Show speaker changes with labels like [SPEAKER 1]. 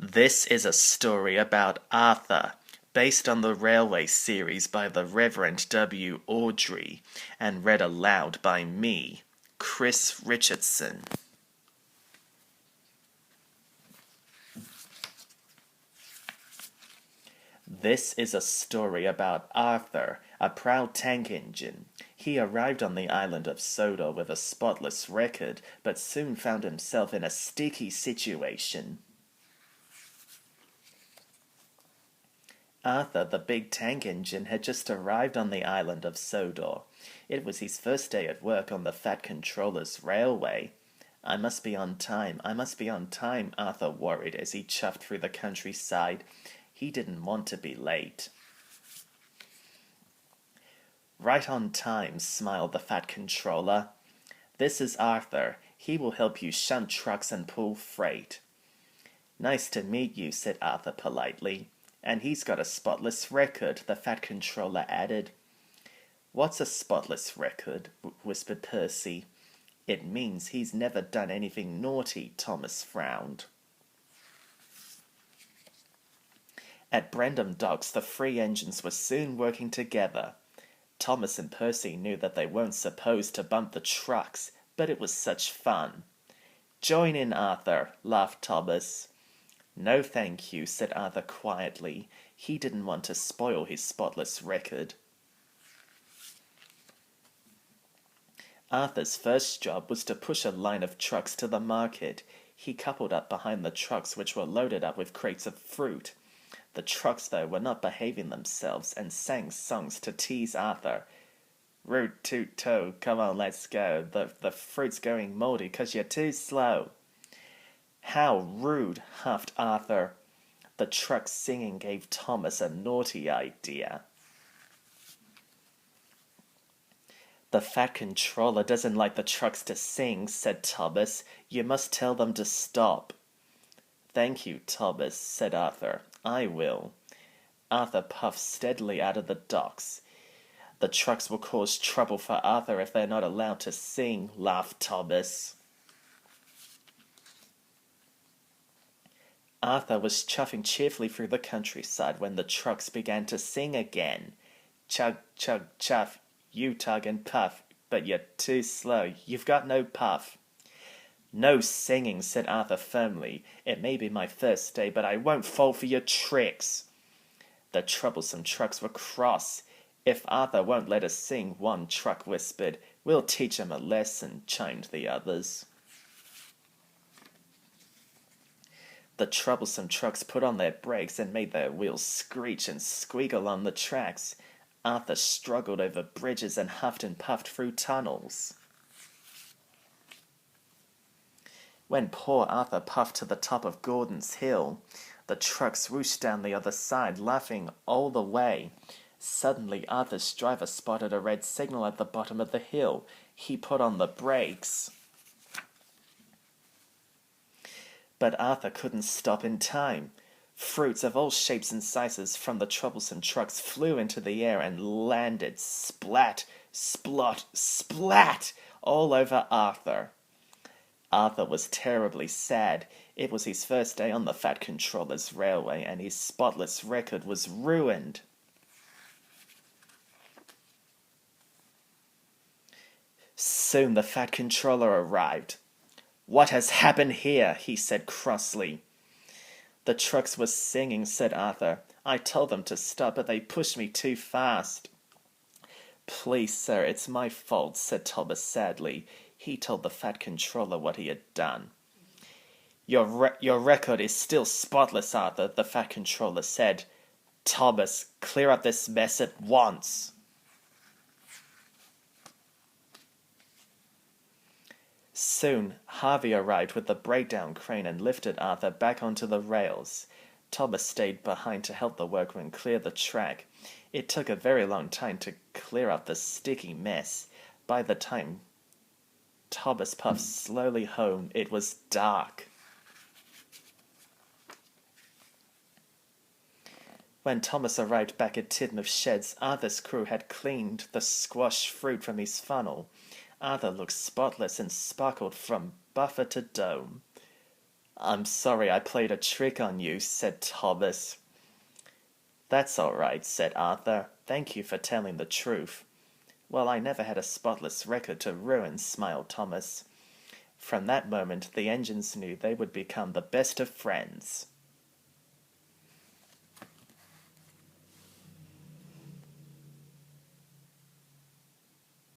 [SPEAKER 1] This is a story about Arthur, based on the Railway series by the Reverend W. Awdry, and read aloud by me, Chris Richardson. This is a story about Arthur, a proud tank engine. He arrived on the island of Sodor with a spotless record, but soon found himself in a sticky situation. Arthur, the big tank engine, had just arrived on the island of Sodor. It was his first day at work on the Fat Controller's railway. I must be on time, Arthur worried as he chuffed through the countryside. He didn't want to be late. Right on time, smiled the Fat Controller. This is Arthur. He will help you shunt trucks and pull freight. Nice to meet you, said Arthur politely. And he's got a spotless record, the Fat Controller added. What's a spotless record? Whispered Percy. It means he's never done anything naughty, Thomas frowned. At Brendam Docks, the three engines were soon working together. Thomas and Percy knew that they weren't supposed to bump the trucks, but it was such fun. Join in, Arthur, laughed Thomas. No, thank you, said Arthur quietly. He didn't want to spoil his spotless record. Arthur's first job was to push a line of trucks to the market. He coupled up behind the trucks which were loaded up with crates of fruit. The trucks, though, were not behaving themselves and sang songs to tease Arthur. Root toot toe, come on, let's go. The fruit's going moldy 'cause you're too slow. How rude, huffed Arthur. The truck singing gave Thomas a naughty idea. The Fat Controller doesn't like the trucks to sing, said Thomas. You must tell them to stop. Thank you, Thomas, said Arthur. I will. Arthur puffed steadily out of the docks. The trucks will cause trouble for Arthur if they're not allowed to sing, laughed Thomas. Arthur was chuffing cheerfully through the countryside when the trucks began to sing again. Chug, chug, chuff, you tug and puff, but you're too slow, you've got no puff. No singing, said Arthur firmly. It may be my first day, but I won't fall for your tricks. The troublesome trucks were cross. If Arthur won't let us sing, one truck whispered. We'll teach him a lesson, chimed the others. The troublesome trucks put on their brakes and made their wheels screech and squeak along the tracks. Arthur struggled over bridges and huffed and puffed through tunnels. When poor Arthur puffed to the top of Gordon's Hill, the trucks swooshed down the other side, laughing all the way. Suddenly, Arthur's driver spotted a red signal at the bottom of the hill. He put on the brakes. But Arthur couldn't stop in time. Fruits of all shapes and sizes from the troublesome trucks flew into the air and landed splat, splot, splat all over Arthur. Arthur was terribly sad. It was his first day on the Fat Controller's railway, and his spotless record was ruined. Soon the Fat Controller arrived. What has happened here? He said crossly. The trucks were singing, said Arthur. I told them to stop, but they pushed me too fast. Please, sir, it's my fault, said Thomas sadly. He told the Fat Controller what he had done. Your record is still spotless, Arthur, the Fat Controller said. Thomas, clear up this mess at once. Soon, Harvey arrived with the breakdown crane and lifted Arthur back onto the rails. Thomas stayed behind to help the workmen clear the track. It took a very long time to clear up the sticky mess. By the time Thomas puffed slowly home, it was dark. When Thomas arrived back at Tidmouth Sheds, Arthur's crew had cleaned the squash fruit from his funnel. Arthur looked spotless and sparkled from buffer to dome. I'm sorry I played a trick on you, said Thomas. That's all right, said Arthur. Thank you for telling the truth. Well, I never had a spotless record to ruin, smiled Thomas. From that moment, the engines knew they would become the best of friends.